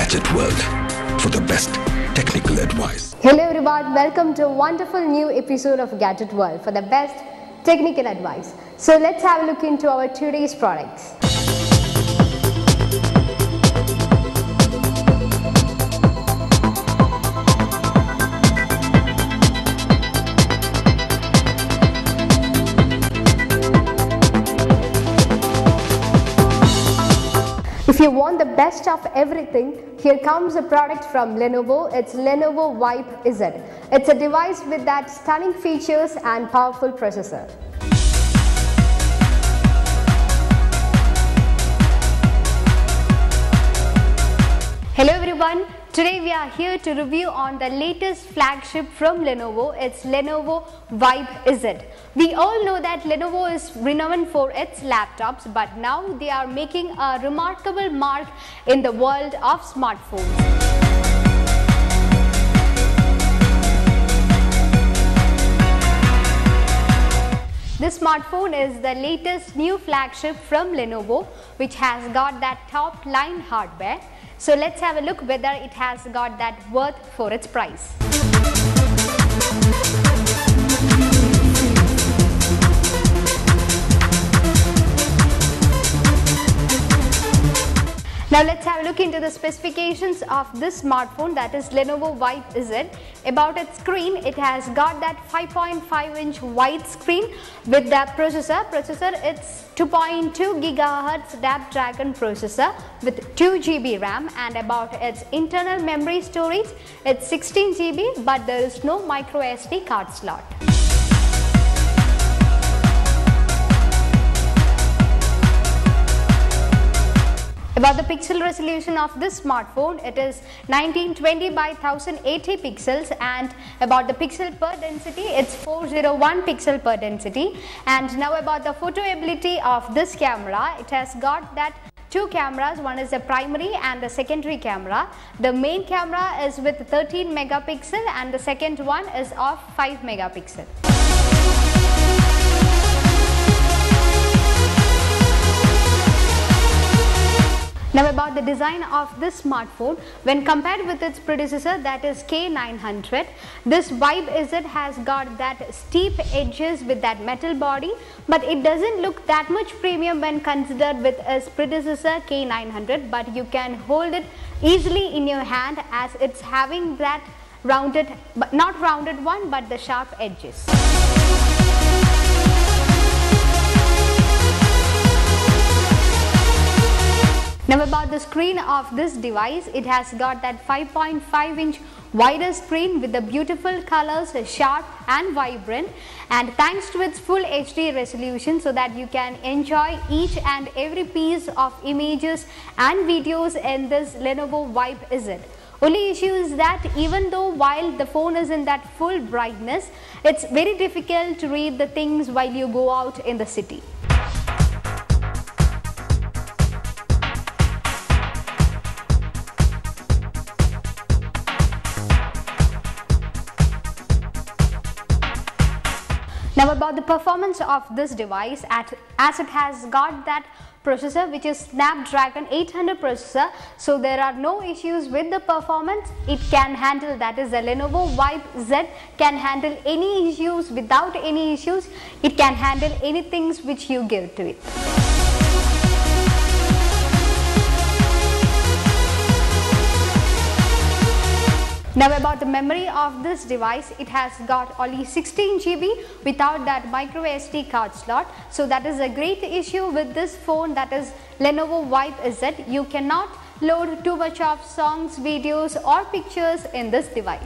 Gadget World for the best technical advice. Hello everyone, welcome to a wonderful new episode of Gadget World for the best technical advice. So let's have a look into our today's products. If you want the best of everything, here comes a product from Lenovo. It's Lenovo Vibe Z. It's a device with that stunning features and powerful processor. Hello everyone, today we are here to review on the latest flagship from Lenovo. It's Lenovo Vibe Z. We all know that Lenovo is renowned for its laptops, but now they are making a remarkable mark in the world of smartphones. This smartphone is the latest new flagship from Lenovo, which has got that top line hardware. So let's have a look whether it has got that worth for its price. Now let's have a look into the specifications of this smartphone, that is Lenovo Vibe Z. About its screen, it has got that 5.5-inch wide screen with the processor. It's 2.2 GHz Snapdragon processor with 2 GB RAM, and about its internal memory storage, it's 16 GB, but there is no micro SD card slot. About the pixel resolution of this smartphone, it is 1920 by 1080 pixels, and about the pixel per density, it's 401 pixel per density. And now about the photo ability of this camera, it has got that two cameras, one is the primary and the secondary camera. The main camera is with 13 megapixel and the second one is of 5 megapixel. Now about the design of this smartphone, when compared with its predecessor, that is K900, this Vibe Z has got that steep edges with that metal body, but it doesn't look that much premium when considered with its predecessor K900, but you can hold it easily in your hand as it's having that rounded, but not rounded one, but the sharp edges. Now about the screen of this device, it has got that 5.5-inch wider screen with the beautiful colors, sharp and vibrant, and thanks to its full HD resolution, so that you can enjoy each and every piece of images and videos in this Lenovo Vibe Z. Only issue is that even though while the phone is in that full brightness, it's very difficult to read the things while you go out in the city. Now about the performance of this device, as it has got that processor which is Snapdragon 800 processor, so there are no issues with the performance. It can handle, that is the Lenovo Vibe Z can handle any issues without any issues. It can handle anything which you give to it. Now about the memory of this device, it has got only 16 GB without that micro SD card slot. So that is a great issue with this phone, that is Lenovo Vibe Z. You cannot load too much of songs, videos or pictures in this device.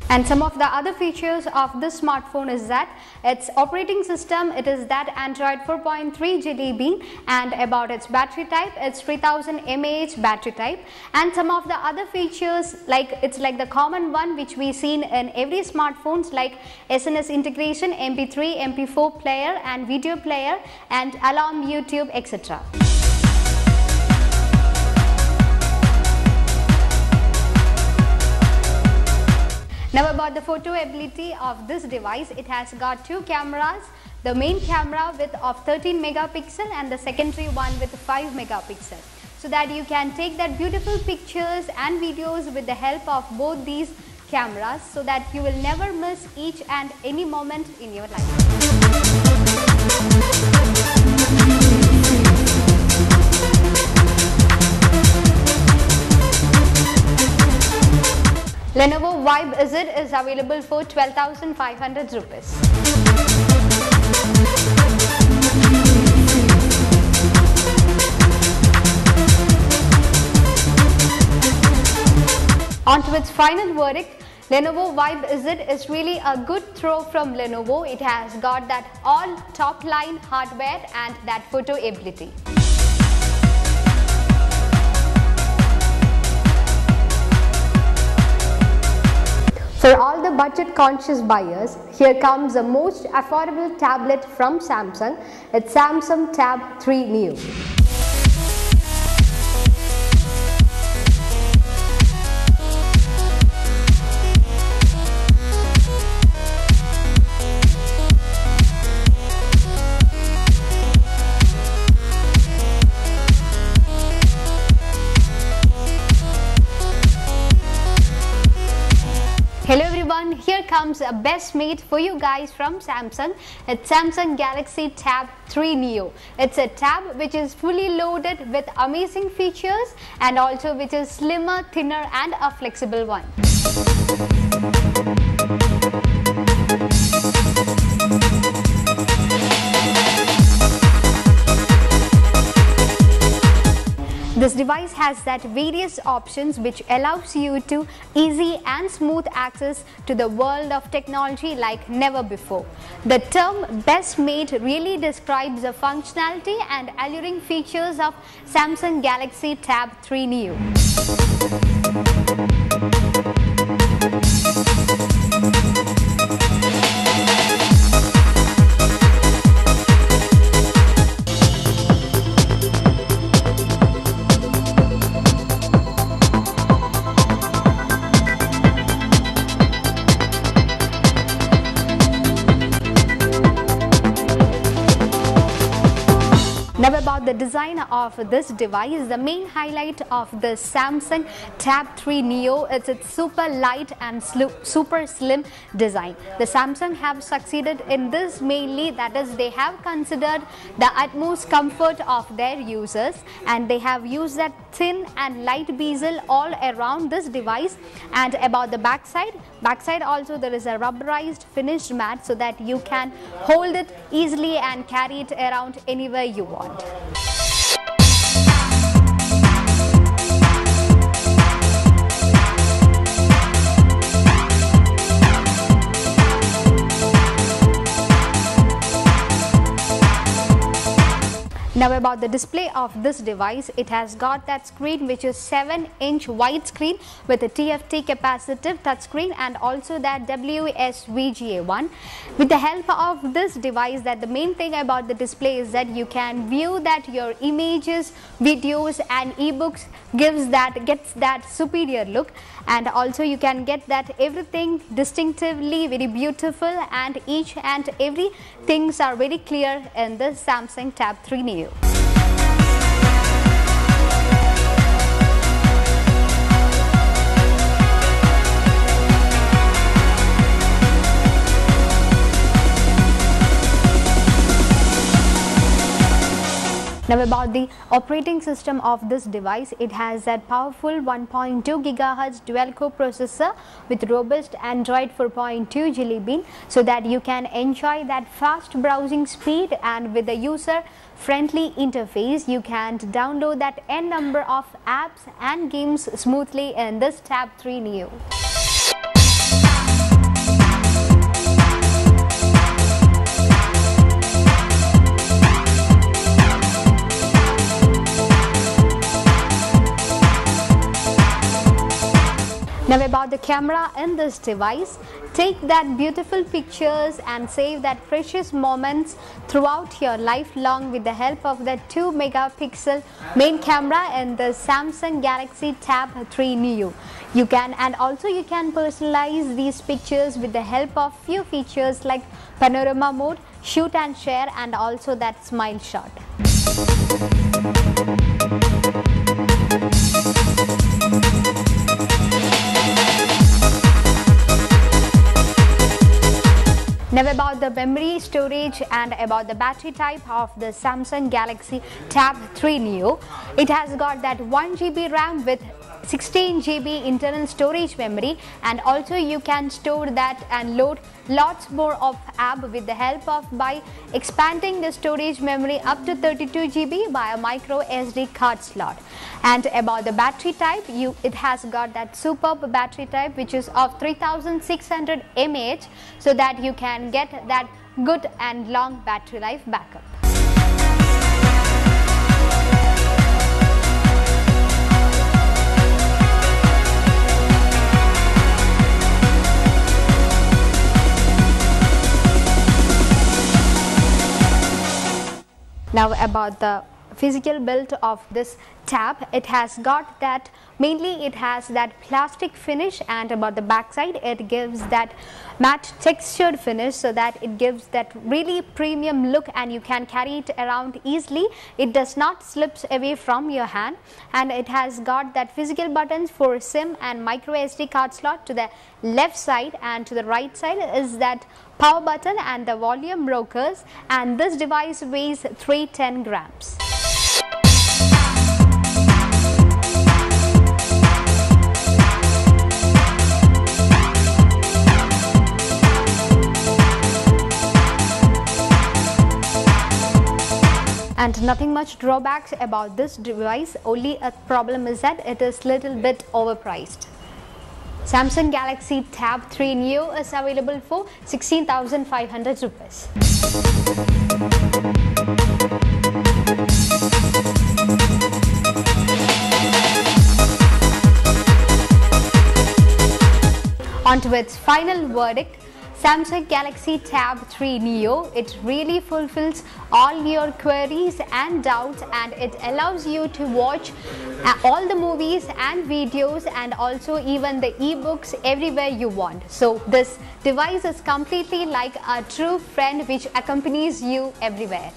And some of the other features of this smartphone is that its operating system, it is that Android 4.3 Jelly Bean, and about its battery type, it's 3000 mAh battery type. And some of the other features, like it's like the common one which we seen in every smartphones, like SNS integration, MP3, MP4 player and video player, and alarm, YouTube, etc. Now about the photo ability of this device, it has got two cameras the main camera of 13 megapixel and the secondary one with 5 megapixel, so that you can take that beautiful pictures and videos with the help of both these cameras, so that you will never miss each and any moment in your life. Lenovo Vibe Is-It is available for 12,500 rupees. On to its final verdict, Lenovo Vibe Is-It is really a good throw from Lenovo. It has got that all top line hardware and that photo ability. For all the budget conscious buyers, here comes the most affordable tablet from Samsung. It's Samsung Tab 3 Neo. Hello everyone, here comes a best mate for you guys from Samsung. It's Samsung Galaxy Tab 3 Neo. It's a tab which is fully loaded with amazing features and also which is slimmer, thinner and a flexible one. This device has that various options which allows you to easy and smooth access to the world of technology like never before. The term best made really describes the functionality and alluring features of Samsung Galaxy Tab 3 Neo. Now about the design of this device, the main highlight of the Samsung Tab 3 Neo is its super light and super slim design. The Samsung have succeeded in this mainly, that is they have considered the utmost comfort of their users and they have used that thin and light bezel all around this device. And about the backside also there is a rubberized finished mat so that you can hold it easily and carry it around anywhere you want. Now about the display of this device, it has got that screen which is 7-inch widescreen with a TFT capacitive touchscreen and also that WSVGA one. With the help of this device, that the main thing about the display is that you can view that your images, videos and ebooks gets that superior look, and also you can get that everything distinctively very beautiful and each and every things are very clear in the Samsung Tab 3 Neo. Now about the operating system of this device, it has that powerful 1.2 GHz dual-core processor with robust Android 4.2 Jelly Bean, so that you can enjoy that fast browsing speed, and with the user-friendly interface you can download that n number of apps and games smoothly in this Tab 3 Neo. Now about the camera in this device, take that beautiful pictures and save that precious moments throughout your life long with the help of the 2 megapixel main camera in the Samsung Galaxy Tab 3 Neo. You can personalize these pictures with the help of few features like panorama mode, shoot and share and also that smile shot. Now about the memory, storage and about the battery type of the Samsung Galaxy Tab 3 Neo. It has got that 1 GB RAM with 16 GB internal storage memory, and also you can store that and load lots more of app with the help of by expanding the storage memory up to 32 GB by a micro SD card slot. And about the battery type, it has got that superb battery type which is of 3600 mAh, so that you can get that good and long battery life backup. Now about the physical build of this tab, it has got that mainly it has that plastic finish, and about the back side it gives that matte textured finish, so that it gives that really premium look and you can carry it around easily. It does not slip away from your hand, and it has got that physical buttons for SIM and micro SD card slot to the left side, and to the right side is that power button and the volume rockers, and this device weighs 310 grams. And nothing much drawbacks about this device, only a problem is that it is little bit overpriced. Samsung Galaxy Tab 3 Neo is available for 16,500 rupees. On to its final verdict, Samsung Galaxy Tab 3 Neo. It really fulfills all your queries and doubts, and it allows you to watch all the movies and videos and also even the ebooks everywhere you want. So this device is completely like a true friend which accompanies you everywhere.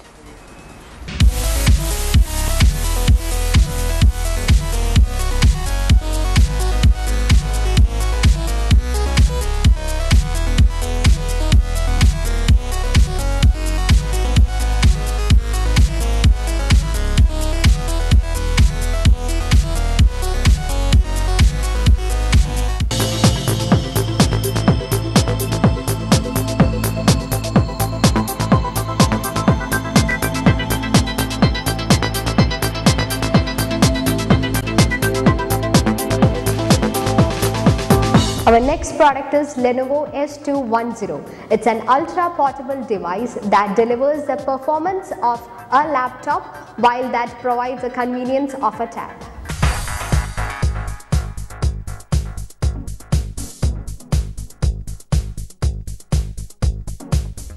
Our next product is Lenovo S210. It's an ultra portable device that delivers the performance of a laptop while that provides the convenience of a tab.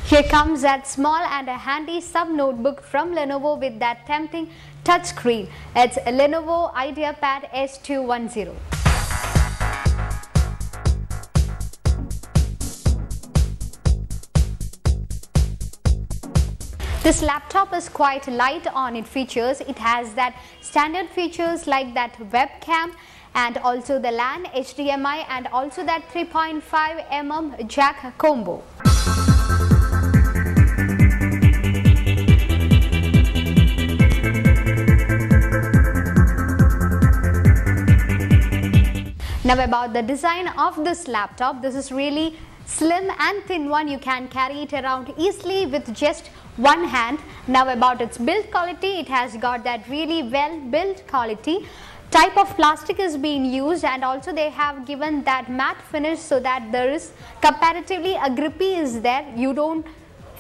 Here comes that small and a handy sub notebook from Lenovo with that tempting touchscreen. It's a Lenovo IdeaPad S210. This laptop is quite light on its features. It has that standard features like that webcam and also the LAN, HDMI and also that 3.5mm jack combo. Now about the design of this laptop, this is really slim and thin one. You can carry it around easily with just one hand. Now about its build quality, it has got that really well built quality. Type of plastic is being used, and also they have given that matte finish so that there is comparatively a grippy is there. You don't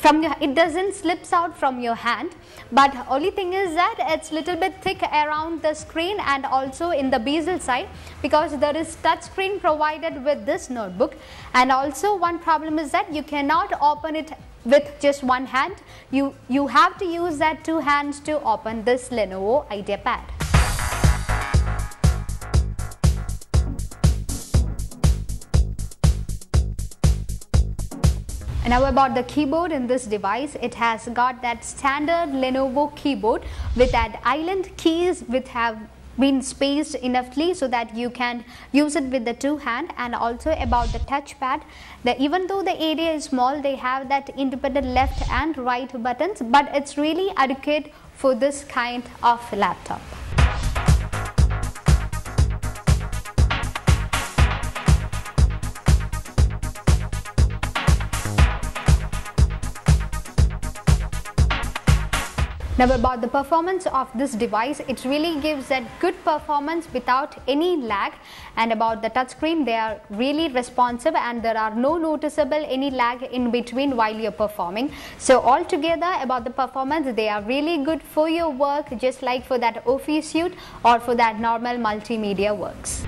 it doesn't slips out from your hand, but only thing is that it's little bit thick around the screen and also in the bezel side, because there is touch screen provided with this notebook. And also one problem is that you cannot open it with just one hand. You have to use that two hands to open this Lenovo IdeaPad. Now about the keyboard in this device, it has got that standard Lenovo keyboard with that island keys which have been spaced enoughly so that you can use it with the two hand. And also about the touchpad, even though the area is small, they have that independent left and right buttons, but it's really adequate for this kind of laptop. Now about the performance of this device, it really gives that good performance without any lag. And about the touchscreen, they are really responsive and there are no noticeable any lag in between while you're performing. So altogether about the performance, they are really good for your work, just like for that office suite or for that normal multimedia works.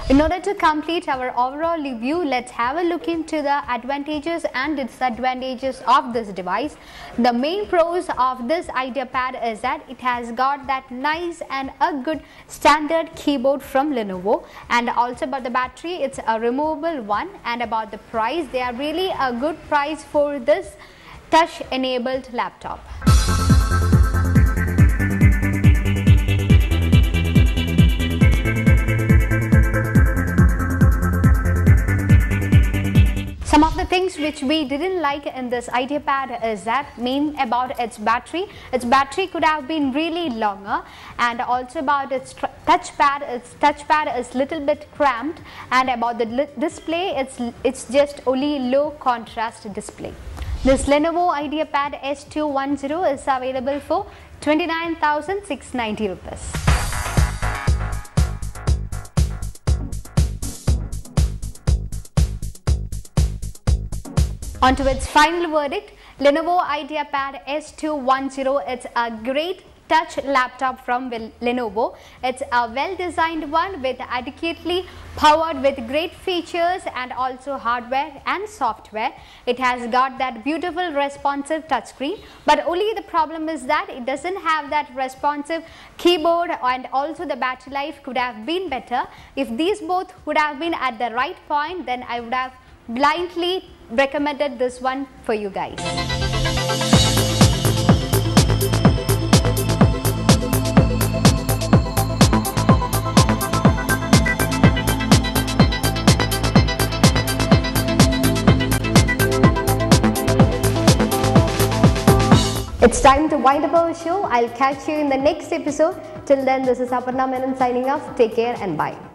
In order to complete our overall review, let's have a look into the advantages and disadvantages of this device. The main pros of this IdeaPad is that it has got that nice and a good standard keyboard from Lenovo, and also about the battery, it's a removable one. And about the price, they are really a good price for this touch enabled laptop. Some of the things which we didn't like in this IdeaPad is that about its battery. Its battery could have been really longer, and also about its touchpad is little bit cramped, and about the display, it's just only low contrast display. This Lenovo IdeaPad S210 is available for 29,690 rupees. On to its final verdict, Lenovo IdeaPad S210, it's a great touch laptop from Lenovo. It's a well designed one with adequately powered with great features and also hardware and software. It has got that beautiful responsive touchscreen, but only the problem is that it doesn't have that responsive keyboard, and also the battery life could have been better. If these both would have been at the right point, then I would have blindly recommended this one for you guys. It's time to wind up our show. I'll catch you in the next episode. Till then, this is Aparna Menon signing off. Take care and bye.